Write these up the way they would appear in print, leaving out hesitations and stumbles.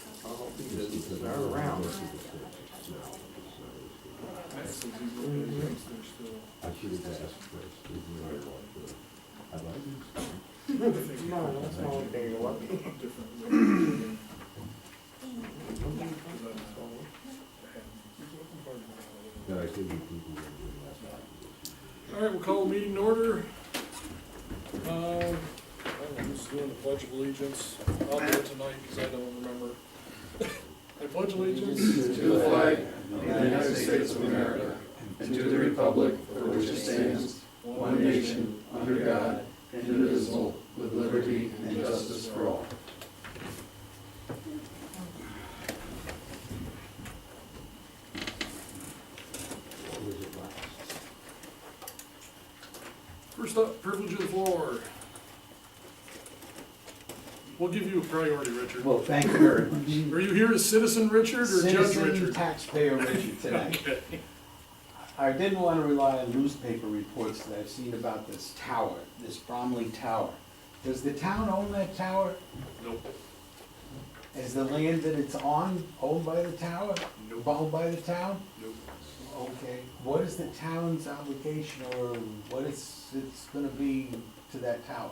They're around. I should have asked first. No, that's not what they want. But I think people will do last. All right, we'll call the meeting to order. I'm just doing the Pledge of Allegiance. I'll do it tonight because I don't remember. I pledge allegiance to the flag of the United States of America and to the republic for which it stands, one nation, under God, indivisible, with liberty and justice for all. First up, privilege of the floor. We'll give you a priority, Richard. Well, thank you very much. Are you here as citizen Richard or Judge Citizen Richard? taxpayer Richard tonight. Okay. I didn't want to rely on newspaper reports that I've seen about this tower, this Bromley Tower. Does the town own that tower? Nope. Is the land that it's on owned by the tower? Nope. Owned by the town? Nope. Okay. What is the town's obligation or what it's gonna be to that tower?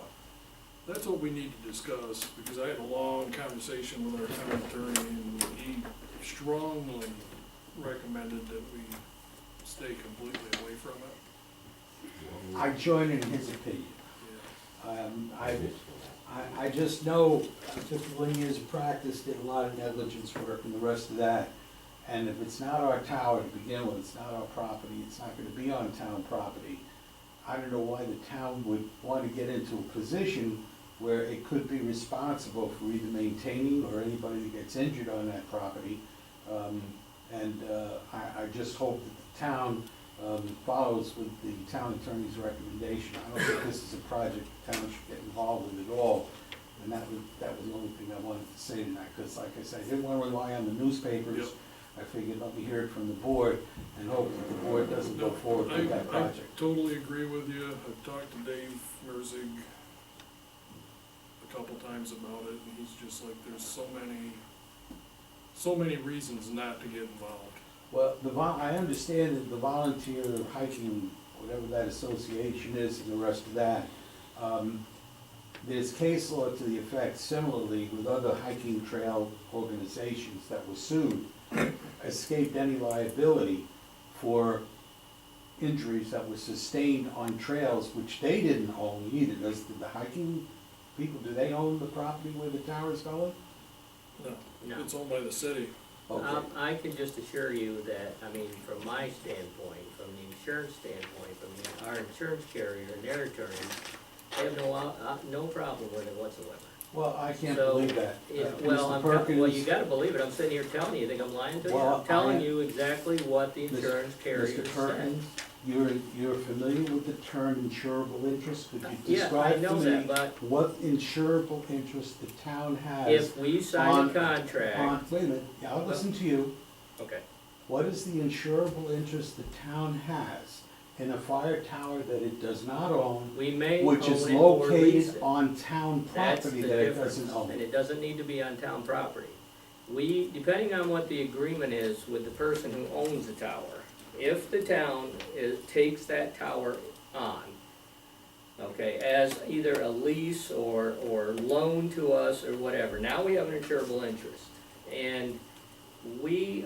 That's what we need to discuss, because I had a long conversation with our town attorney, and he strongly recommended that we stay completely away from it. I join in his opinion. Yeah. I just know, I took 20 years of practice, did a lot of negligence work and the rest of that. And if it's not our tower to begin with, it's not our property, it's not gonna be on town property. I don't know why the town would wanna get into a position where it could be responsible for either maintaining or anybody that gets injured on that property. I just hope that the town follows with the town attorney's recommendation. I don't think this is a project the town should get involved with at all. And that was the only thing I wanted to say tonight, because like I said, I didn't want to rely on the newspapers. Yep. I figured let me hear it from the board and hope that the board doesn't go forward with that I project. totally agree with you. I've talked to Dave Merzig a couple times about it, and he's just like, there's so many reasons not to get involved. Well, I understand that the volunteer hiking, whatever that association is and the rest of that, there's case law to the effect similarly with other hiking trail organizations that were sued, escaped any liability for injuries that were sustained on trails which they didn't own either. Does the hiking people, do they own the property where the tower is going? No, No. it's owned by the city. Okay. I can just assure you that, I mean, from my standpoint, from the insurance standpoint, from our insurance carrier and their attorney, they have no problem with it whatsoever. Well, I can't So, believe that. Well, Mr. well, you gotta believe it, I'm sitting here telling you, you think I'm lying to you? Well, I'm telling I- you exactly what the Mr. insurance carrier Mr. said. Perkins, you're familiar with the term insurable interest? Could you Yeah, I describe to know me that, but what insurable interest the town has? if we sign a on- contract, Wait a minute, yeah, I'll listen to you. okay, What is the insurable interest the town has in a fire tower that it does not own, we may own which is it or lease located it. on town That's property the that it difference, doesn't own? and it doesn't need to be on town property. We, depending on what the agreement is with the person who owns the tower, if the town takes that tower on, okay, as either a lease or loan to us or whatever, now we have an insurable interest. And the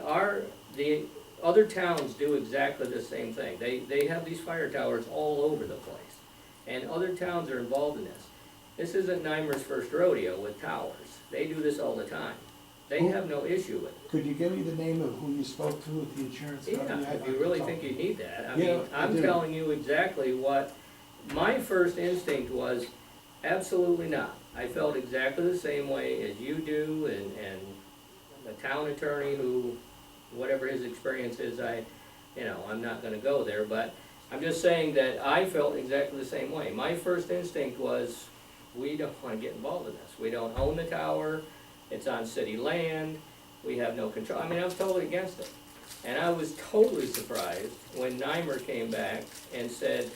other towns do exactly the same thing. They have these fire towers all over the place. And other towns are involved in this. This isn't Nymer's first rodeo with towers. They do this all the time. They have no issue with it. Could you give me the name of who you spoke to at the insurance company? Yeah, if you really think you need that. I Yeah, mean, I I'm do. telling you exactly what, my first instinct was, absolutely not. I felt exactly the same way as you do, and the town attorney who, whatever his experience is, I'm not gonna go there, but I'm just saying that I felt exactly the same way. My first instinct was, we don't wanna get involved in this. We don't own the tower, it's on city land, we have no control. I mean, I was totally against it. And I was totally surprised when Nymer came back and said,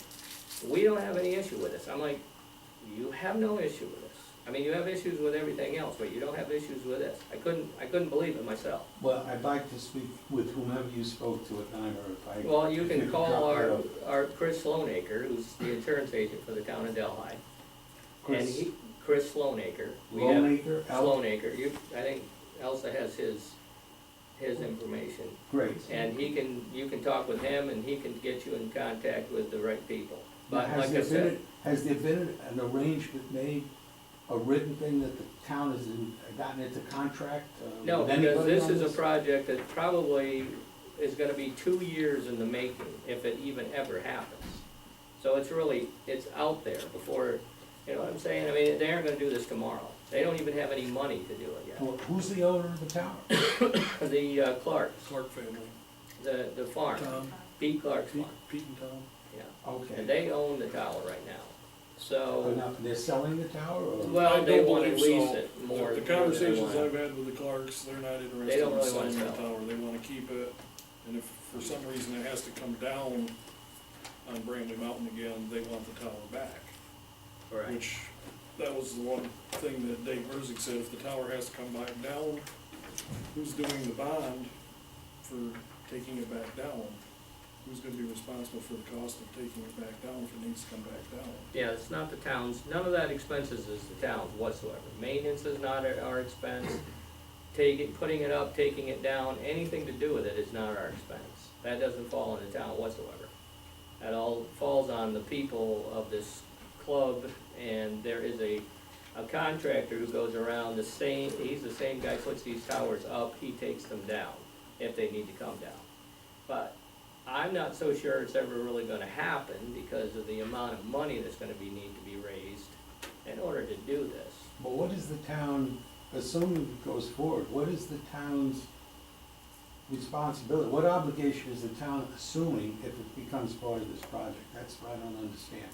we don't have any issue with this. I'm like, you have no issue with this. I mean, you have issues with everything else, but you don't have issues with this. I couldn't believe it myself. Well, I'd like to speak with whomever you spoke to at Niner, if I. Well, you if can could call drop that our off. Chris Sloanacre, who's the insurance agent for the town of Delhi. And Chris Chris Sloanacre. We have- Longacre, Sloanacre, I think Elsa has his information. Great. And you can talk with him and he can get you in contact with the right people. But Has like I there said, been, has there been an arrangement made, a written thing that the town has gotten into contract? no, with because anybody this on is a project that probably is gonna be 2 years in the making, if it even ever happens. So it's out there before, you know what I'm saying? I mean, they aren't gonna do this tomorrow. They don't even have any money to do it yet. Well, who's the owner of the tower? The Clarks, Clark family, the farm, Tom, Pete Clark's farm, Pete and Tom. yeah. Okay. And they own the tower right now, Oh, so, now, they're selling the tower, or? well, I they don't wanna believe lease so. it more. The more than conversations they I've wanna. had with the Clarks, they're not They interested don't in really wanna selling the sell. tower, they wanna keep it. And if for some reason it has to come down on Brandon Mountain again, they want the tower back. Correct. Which, that was the one thing that Dave Merzig said, if the tower has to come back down, who's doing the bond for taking it back down? Who's gonna be responsible for the cost of taking it back down if it needs to come back down? Yeah, it's not the town's, none of that expenses is the town's whatsoever. Maintenance is not our expense. Putting it up, taking it down, anything to do with it is not our expense. That doesn't fall on the town whatsoever. That all falls on the people of this club, and there is a contractor who goes around he's the same guy, puts these towers up, he takes them down, if they need to come down. But I'm not so sure it's ever really gonna happen because of the amount of money that's gonna need to be raised in order to do this. But what is the town, assuming it goes forward, what is the town's responsibility? What obligation is the town assuming if it becomes part of this project? That's what I don't understand.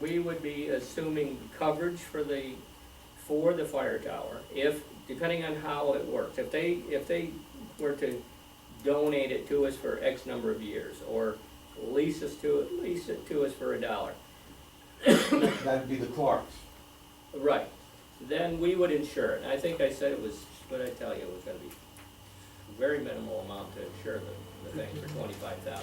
We would be assuming coverage for the fire tower, depending on how it works. If they were to donate it to us for X number of years, or lease it to us for $1. That'd be the Clarks. Right, then we would insure it. I think I said it was, what did I tell you, it was gonna be a very minimal amount to insure the thing for $25,000,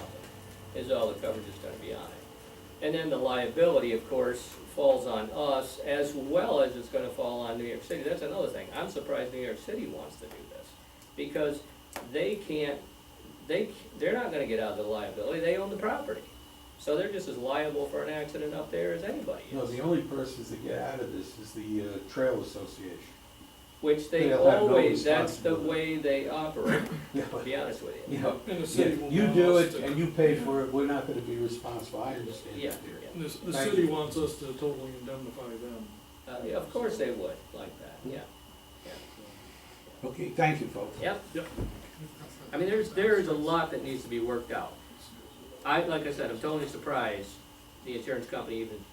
is all the coverage is gonna be on it. And then the liability, of course, falls on us, as well as it's gonna fall on New York City. That's another thing. I'm surprised New York City wants to do this, because they're not gonna get out of the liability, they own the property. So they're just as liable for an accident up there as anybody No, is. the only persons that get out of this is the Trail Association. Which they They'll have no always, that's the responsibility. way they operate, Yeah, to but, be honest with you. you know, And the city will you want do us it to- and you pay for it, we're not gonna be responsible, I understand Yeah, that, dear. yeah. The Thank city you. wants us to totally indemnify them. Yeah, of course they would, like that, yeah. Okay, thank you, folks. Yep, Yep. I mean, there's a lot that needs to be worked out. Like I said, I'm totally surprised the insurance company even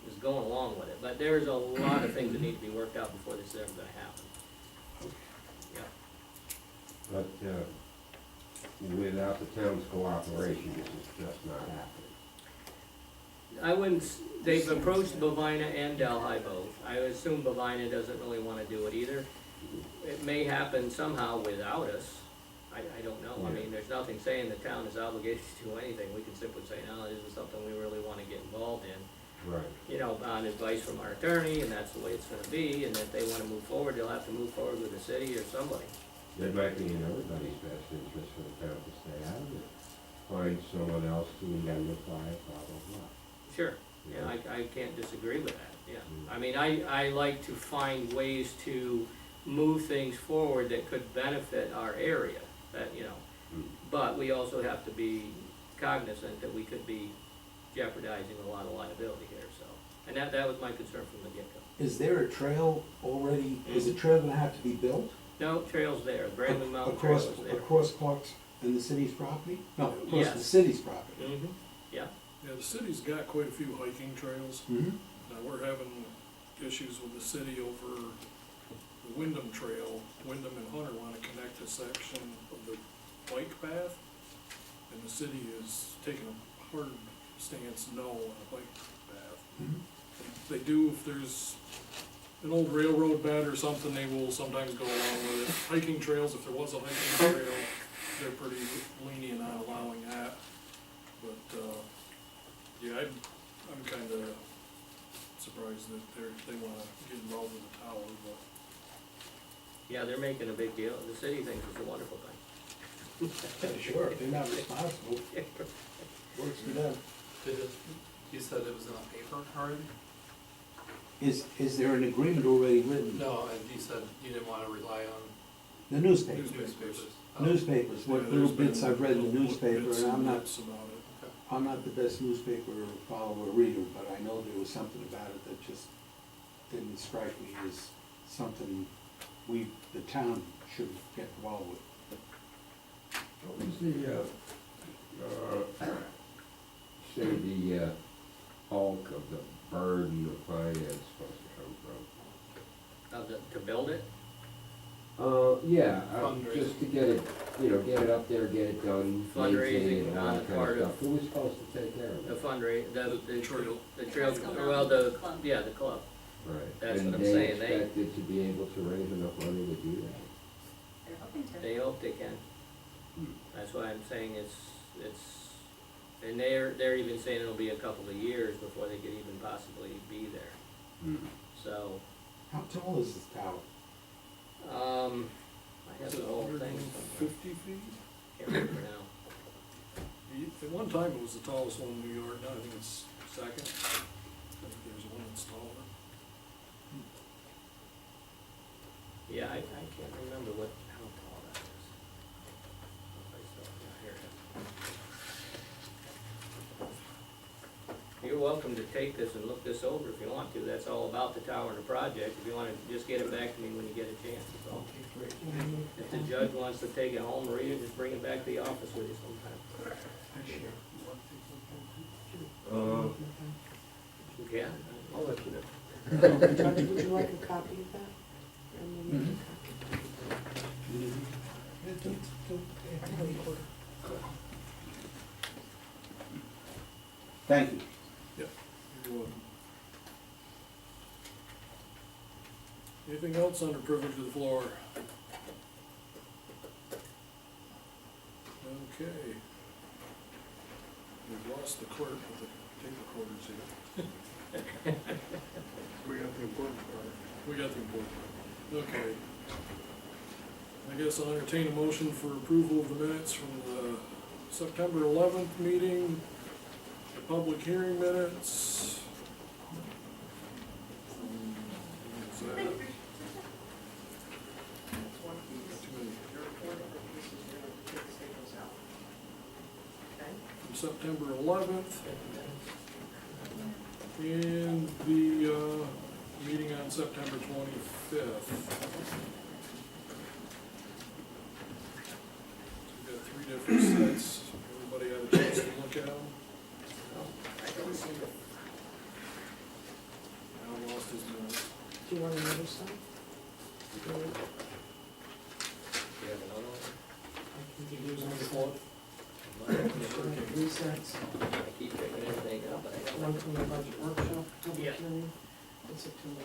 is going along with it, but there's a lot of things that need to be worked out before this is ever gonna happen. Yeah. But, without the town's cooperation, this is just not happening. I wouldn't, they've approached Bovina and Delhi both. I assume Bovina doesn't really wanna do it either. It may happen somehow without us. I don't know. I mean, there's nothing saying the town is obligated to do anything. We can simply say, no, this is something we really wanna get involved in. Right. You know, on advice from our attorney, and that's the way it's gonna be, and if they wanna move forward, they'll have to move forward with the city or somebody. It might be in everybody's best interest for the town to stay out of it. Find someone else to indemnify, blah, blah, blah. Sure, yeah, I can't disagree with that, yeah. I mean, I like to find ways to move things forward that could benefit our area, that, you know. But we also have to be cognizant that we could be jeopardizing a lot of liability here, so. And that was my concern from the get-go. Is there a trail already, is the trail gonna have to be built? No, trail's there, Brandon Mountain Trail Across, is there. across Clark's and the city's property? No, across the Yes. city's property. Mm-hmm, yeah, Yeah, the city's got quite a few hiking trails. Mm-hmm. Now, we're having issues with the city over the Wyndham Trail. Wyndham and Hunter wanna connect a section of the bike path, and the city is taking a hard stance, no on a bike path. They do, if there's an old railroad bed or something, they will sometimes go along with it. Hiking trails, if there was a hiking trail, they're pretty lenient on allowing that. But, yeah, I'm kinda surprised that they wanna get involved with the tower, but. Yeah, they're making a big deal, the city thinks it's a wonderful thing. Sure, if they're not responsible, works for them. You said it was in a paper already? Is there an agreement already written? No, and you said you didn't wanna rely on The newspaper, Newspapers. newspapers, what Yeah, little there's been bits I've read in the little newspaper, bits and I'm bits about it. not the best newspaper follower or reader, but I know there was something about it that just didn't strike me as something the town should get involved with. What was the, say the, bulk of the burden of finance supposed to come from? To build it, Yeah, Fundraising. just to get it, get it up there, get it done. Fundraising maintain it, all on that the kind part of- stuff. Who was supposed to take care of the it? fundraise, The trail. the trail, That's going on well, with the, the club. yeah, the club. Right. That's what I'm saying, And they- they expected to be able to raise enough money to do that. They're hoping to. They hope they can. That's why I'm saying it's, and they're even saying it'll be a couple of years before they could even possibly be there. So, How tall is this tower? I have Is the it whole thing, 150 feet? can't remember now. At one time, it was the tallest one in New York, now I think it's second. I think there's one that's taller. Yeah, I can't remember how tall that is. Here it is. You're welcome to take this and look this over if you want to, that's all about the tower and the project, if you wanna just get it back to me when you get a chance, that's all. If the judge wants to take it home or read it, just bring it back to the office with you sometime. Yeah, I'll let you know. Judge, would you like a copy of that? And then Thank you. You're welcome. Anything else under privilege of the floor? Okay. We've lost the clerk with the tape recorders here. We got the important part. We got the important part. Okay. I guess I'll entertain a motion for approval of the minutes from the September 11th meeting, the public hearing minutes. What was that? Too many. From September 11th, and the meeting on September 25th. So we've got three different sets. Everybody had a chance to look at them? Al lost his minutes. Do you want another sign? You have another one? I can give you one. Three sets, I keep picking everything up, but I don't. one from the budget workshop, public Yeah. hearing, in September. I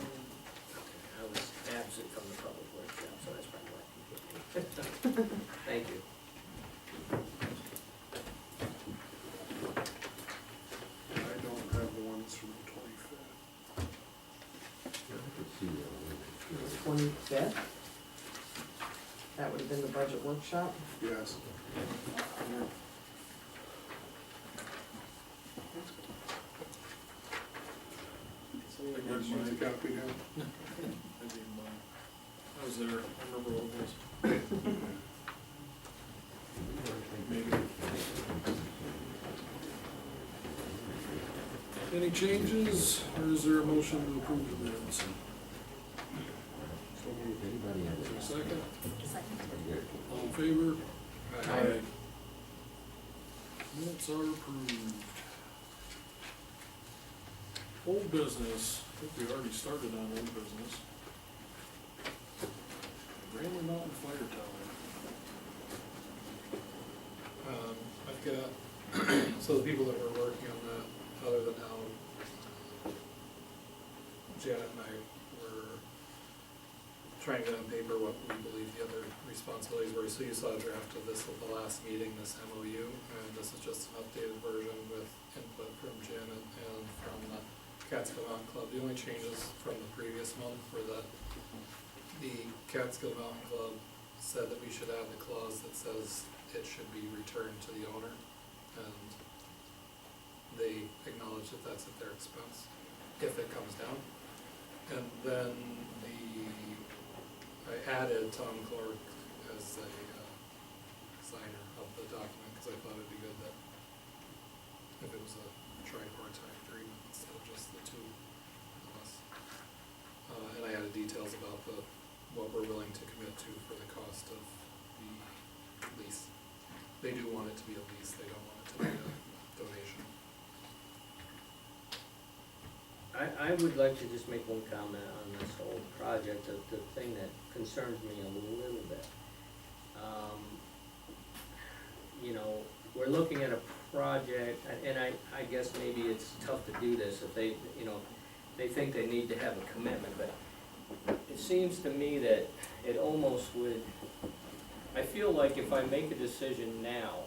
was absent from the public workshop, so that's probably why I keep getting it. Thank you. I don't have the ones from the 25th. I could see that. 25th? That would have been the budget workshop? Yes. Everybody's copy now? I was there, I remember what it was. Maybe. Any changes, or is there a motion to approve the minutes? Anybody have Is there a it? second? Second. All in favor? Aye. Minutes are approved. Old business, I think we already started on old business. Brandon Mountain Fire Tower. I've got So the people that were working on that, other than Alan, Janet and I were trying to get on paper what we believe the other responsibilities were. So you saw a draft of this at the last meeting, this MOU, and this is just an updated version with input from Janet and from the Catskill Mountain Club. The only changes from the previous month were that the Catskill Mountain Club said that we should add the clause that says it should be returned to the owner, and they acknowledge that that's at their expense, if it comes down. And then I added Tom Clark as a signer of the document, because I thought it'd be good that if it was a tripartite agreement instead of just the two of us. And I added details about what we're willing to commit to for the cost of the lease. They do want it to be a lease, they don't want it to be a donation. I would like to just make one comment on this whole project. The thing that concerns me a little bit. You know, we're looking at a project, and I guess maybe it's tough to do this if they, you know, they think they need to have a commitment, but it seems to me that it almost would, I feel like if I make a decision now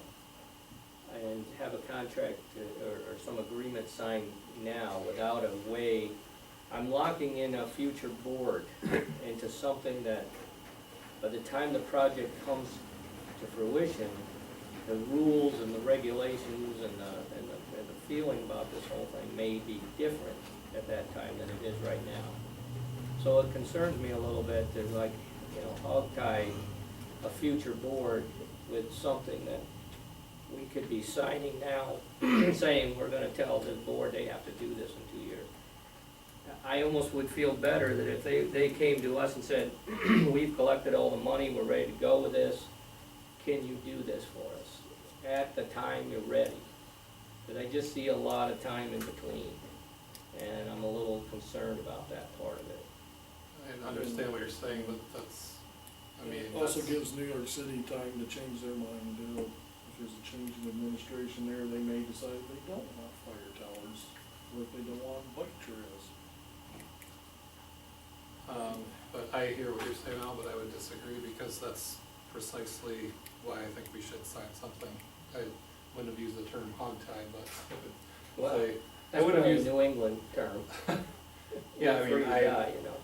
and have a contract or some agreement signed now without a way, I'm locking in a future board into something that by the time the project comes to fruition, the rules and the regulations and the feeling about this whole thing may be different at that time than it is right now. So it concerns me a little bit to, like, you know, hog tie a future board with something that we could be signing now, saying we're gonna tell the board they have to do this in 2 years. I almost would feel better that if they came to us and said, we've collected all the money, we're ready to go with this, can you do this for us at the time you're ready? Because I just see a lot of time in between, and I'm a little concerned about that part of it. I understand what you're saying, but that's, I mean, It also that's- gives New York City time to change their mind, if there's a change in administration there, they may decide they don't want fire towers, or if they don't want bike trails. But I hear what you're saying now, but I would disagree, because that's precisely why I think we should sign something. I wouldn't have used the term hog tie, but Well, I that's would have probably a used, New England term. Yeah, I mean, Free to I- die, you know.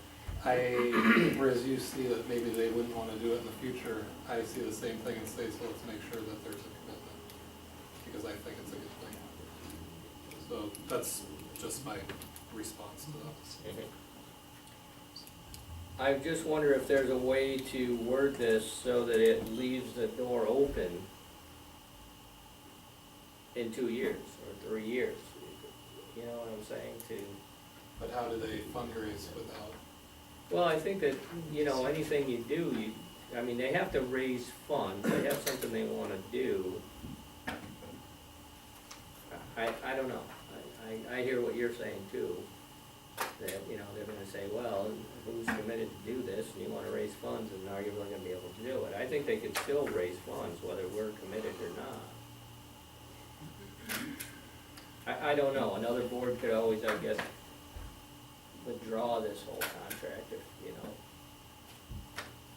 whereas you see that maybe they wouldn't wanna do it in the future, I see the same thing and say, so let's make sure that there's a commitment, because I think it's a good thing. So that's just my response to that. I just wonder if there's a way to word this so that it leaves the door open in 2 years or 3 years. You know what I'm saying, to, But how do they fundraise without? well, I think that, you know, anything you do, I mean, they have to raise funds, they have something they wanna do. I don't know, I hear what you're saying too, that, you know, they're gonna say, well, who's committed to do this, and you wanna raise funds, and are you really gonna be able to do it? I think they could still raise funds, whether we're committed or not. I don't know, another board could always, I guess, withdraw this whole contract if, you know.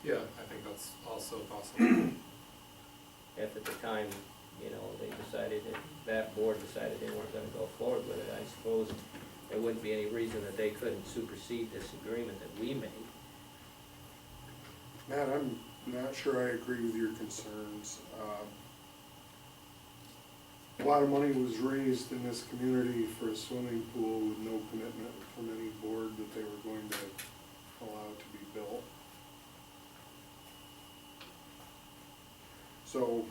Yeah, I think that's also possible. If at the time, you know, they decided that board decided they weren't gonna go forward with it, I suppose there wouldn't be any reason that they couldn't supersede this agreement that we made. Matt, I'm not sure I agree with your concerns. A lot of money was raised in this community for a swimming pool with no commitment from any board that they were going to allow it to be built. So,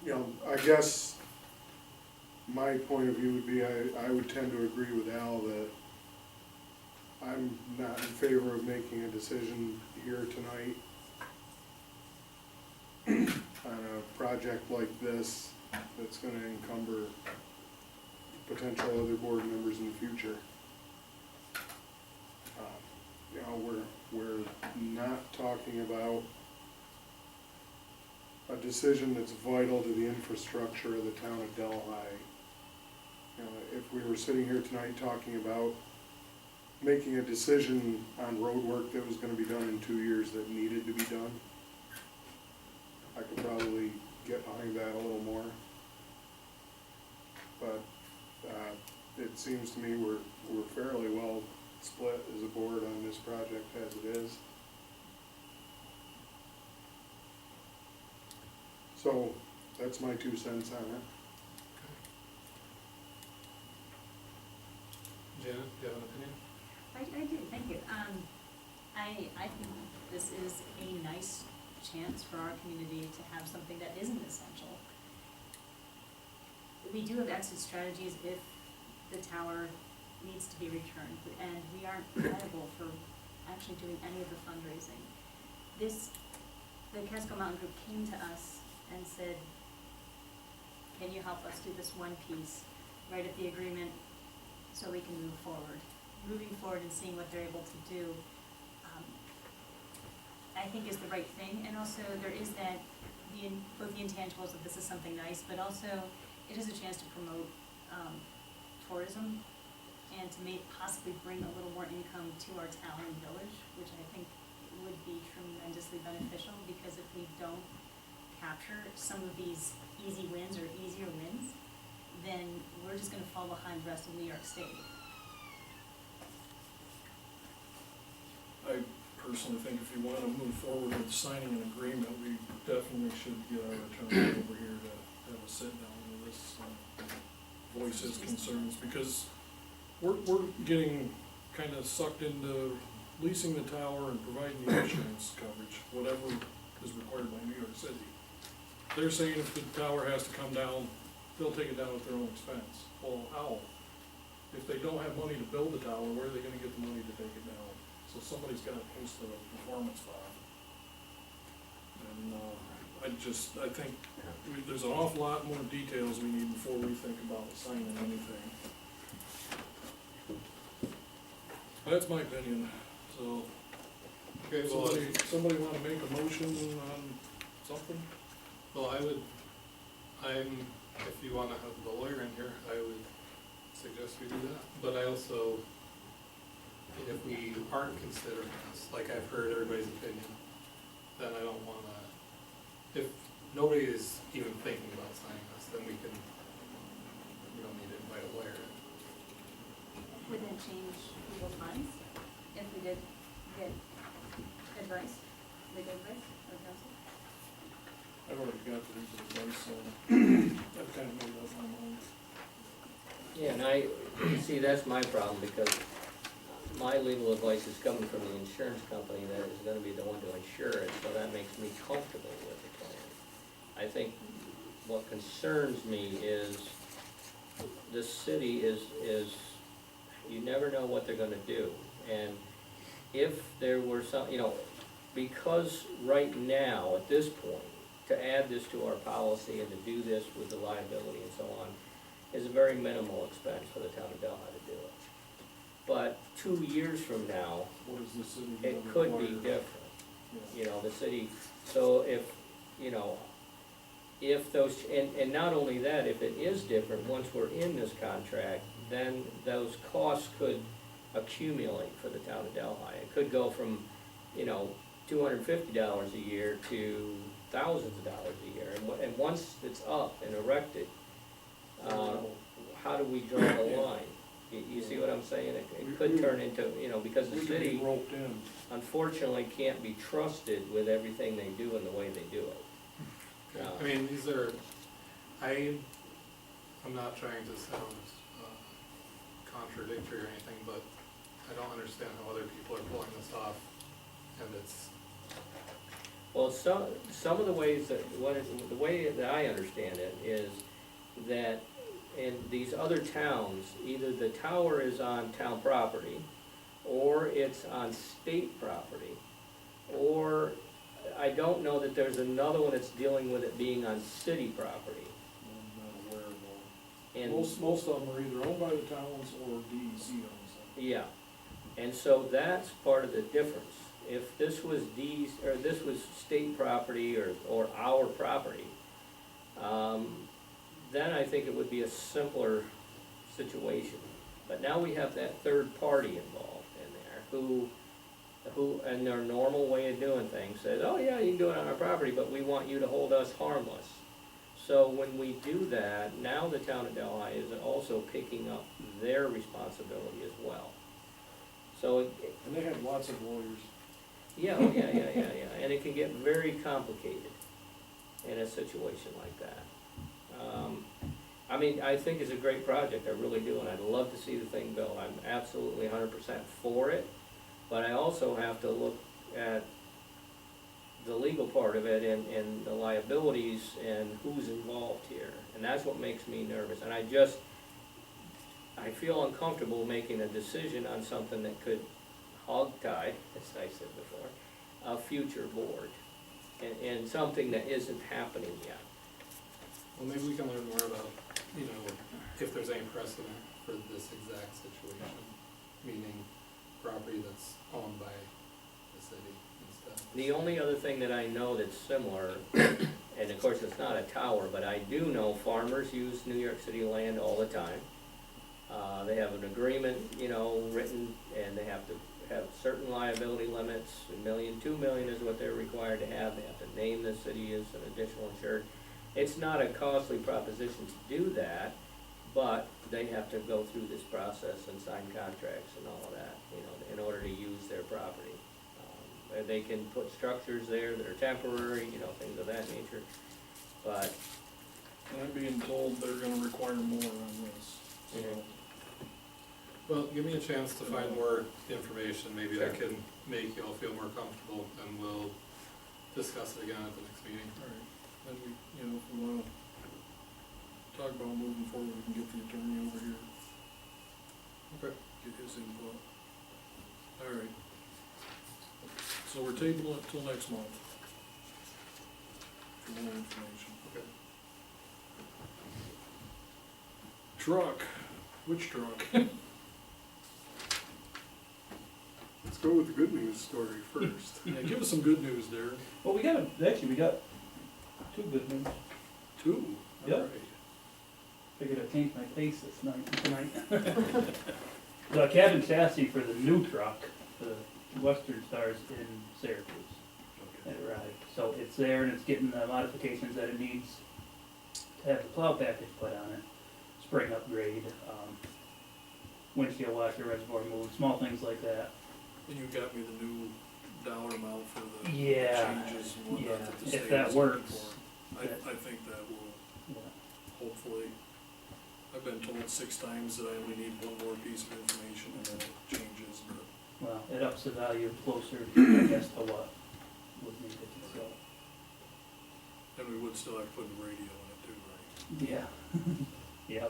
you know, I guess my point of view would be, I would tend to agree with Al that I'm not in favor of making a decision here tonight on a project like this that's gonna encumber potential other board members in the future. You know, we're not talking about a decision that's vital to the infrastructure of the town of Delhi. If we were sitting here tonight talking about making a decision on road work that was gonna be done in 2 years that needed to be done, I could probably get behind that a little more. But, it seems to me we're fairly well split as a board on this project as it is. So, that's my 2 cents on it. Janet, do you have an opinion? I do, thank you. I think this is a nice chance for our community to have something that isn't essential. We do have exit strategies if the tower needs to be returned, and we aren't liable for actually doing any of the fundraising. The Casco Mountain Group came to us and said, can you help us do this one piece, write up the agreement so we can move forward. Moving forward and seeing what they're able to do, I think is the right thing, and also there is that, both the intangibles of this is something nice, but also it is a chance to promote tourism and to possibly bring a little more income to our town and village, which I think would be tremendously beneficial, because if we don't capture some of these easy wins or easier wins, then we're just gonna fall behind the rest of New York State. I personally think if you wanna move forward with signing an agreement, we definitely should get our attorney over here to have a sit down with this, voice his concerns, because we're getting kinda sucked into leasing the tower and providing the insurance coverage, whatever is required by New York City. They're saying if the tower has to come down, they'll take it down at their own expense. Well, how? If they don't have money to build the tower, where are they gonna get the money to take it down? So somebody's gotta post a performance bond. And, I think there's an awful lot more details we need before we think about signing anything. That's my opinion, so, Okay, well, somebody wanna make a motion on something? well, if you wanna have the lawyer in here, I would suggest we do that. But I also, if we aren't considering this, like I've heard everybody's opinion, then I don't wanna, if nobody is even thinking about signing this, then we don't need to invite a lawyer in. Would that change people's minds if we did get advice, legal advice or counsel? I've already got the legal advice, so I've kind of made up my mind. Yeah, and see, that's my problem, because my legal advice is coming from the insurance company that is gonna be the one to insure it, so that makes me comfortable with the plan. I think what concerns me is the city is, you never know what they're gonna do. And if there were some, because right now, at this point, to add this to our policy and to do this with the liability and so on, is a very minimal expense for the town of Delhi to do it. But 2 years from now, What is the city it gonna could be require? different. The city, so if those, and not only that, if it is different, once we're in this contract, then those costs could accumulate for the town of Delhi. It could go from, $250 a year to thousands of dollars a year. And once it's up and erected, how do we draw the line? You see what I'm saying? It could turn into, because the We could be city roped in. unfortunately can't be trusted with everything they do and the way they do it. I mean, these are, I'm not trying to sound contradictory or anything, but I don't understand how other people are pulling this off, and it's, Well, some of the ways that, the way that I understand it is that in these other towns, either the tower is on town property, or it's on state property, or I don't know that there's another one that's dealing with it being on city property. I'm not aware of that. And Most of them are either owned by the towns or DEC owns them. yeah, and so that's part of the difference. If this was this was state property or our property, then I think it would be a simpler situation. But now we have that third party involved in there, who, in their normal way of doing things, says, oh yeah, you can do it on our property, but we want you to hold us harmless. So when we do that, now the town of Delhi is also picking up their responsibility as well. So, And they have lots of lawyers. yeah, and it can get very complicated in a situation like that. I mean, I think it's a great project, I really do, and I'd love to see the thing built. I'm absolutely 100% for it, but I also have to look at the legal part of it and the liabilities and who's involved here, and that's what makes me nervous. And I feel uncomfortable making a decision on something that could hogtie, as I said before, a future board, and something that isn't happening yet. Well, maybe we can learn more about, you know, if there's any precedent for this exact situation, meaning property that's owned by the city instead. The only other thing that I know that's similar, and of course it's not a tower, but I do know farmers use New York City land all the time. They have an agreement, you know, written, and they have to have certain liability limits. $1 million, $2 million is what they're required to have. They have to name the city as an additional insured. It's not a costly proposition to do that, but they have to go through this process and sign contracts and all of that, you know, in order to use their property. They can put structures there that are temporary, you know, things of that nature, but, And I'm being told they're gonna require more on this, so. Well, give me a chance to find more information, maybe I Sure. can make you all feel more comfortable, and we'll discuss it again at the next meeting. Alright, then we, you know, if we wanna talk about moving forward, we can get the attorney over here, Okay. get his input. Alright. So we're tabling it till next month. For more information. Okay. Truck, which truck? Let's go with the good news story first. Yeah, give us some good news, Darren. Well, we got two good news. Two? Yep. Alright. Figured I'd change my pace tonight. The cabin chassis for the new truck, the Western Stars in Syracuse, it arrived. So it's there and it's getting the modifications that it needs to have the plow package put on it, spring upgrade, windshield washer, reservoir move, small things like that. And you got me the new dollar amount for the Yeah, changes and whatnot that the if state that is looking works, for. I think that will, Yeah. hopefully, I've been told 6 times that I only need one more piece of information and then it changes, but Well, it ups the value closer, I guess, to what was needed, so, then we would still have to put the radio in it too, right? yeah.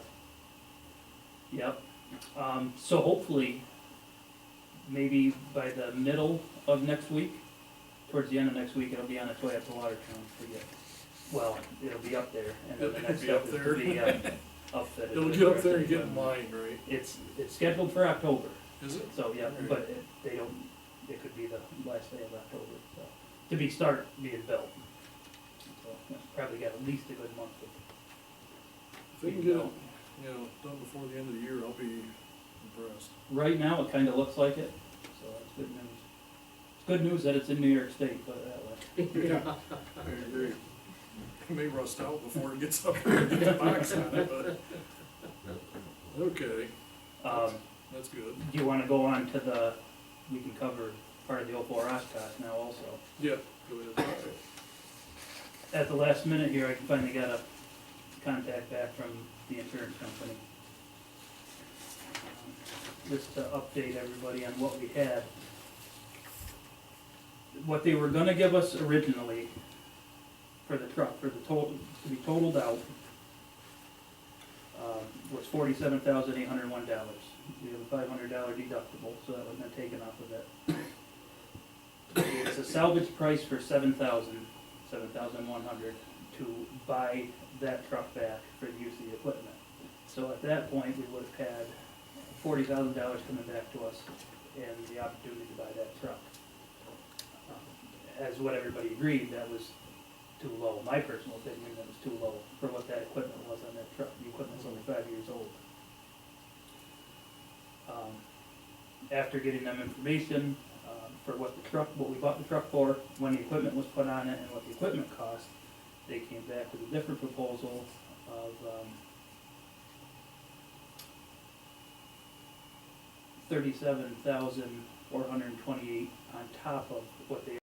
Yep. So hopefully, maybe by the middle of next week, towards the end of next week, it'll be on its way up to Watertown to get, well, it'll be up there, and then the It'll next be step up is there. to be, outfitted. It'll with get up the there and rest get of in the- line, right? It's scheduled for October, Is it? so, yeah, Alright. but they don't, it could be the last day of October, so, to be start being built. So, it's probably got at least a good month of If they can get it, you know, done before the end of the year, I'll be impressed. Right now, it kinda looks like it, so that's good news. It's good news that it's in New York State, put it that way. Yeah, I agree. It may rust out before it gets up there and get the box on it, but, okay, that's good. Do you wanna go on to we can cover part of the Opal Oshkosh now also. Yeah, go ahead. At the last minute here, I finally got a contact back from the insurance company. Just to update everybody on what we had. What they were gonna give us originally for the truck, for the total, to be totaled out, was $47,801. We have a $500 deductible, so that would have been taken off of it. It's a salvage price for $7,100 to buy that truck back for the use of the equipment. So at that point, we would have had $40,000 coming back to us and the opportunity to buy that truck. as what everybody agreed, that was too low. My personal opinion, that was too low for what that equipment was on that truck. The equipment's only 5 years old. After getting them information, for what we bought the truck for, when the equipment was put on it, and what the equipment cost, they came back with a different proposal of, $37,428 on top of what they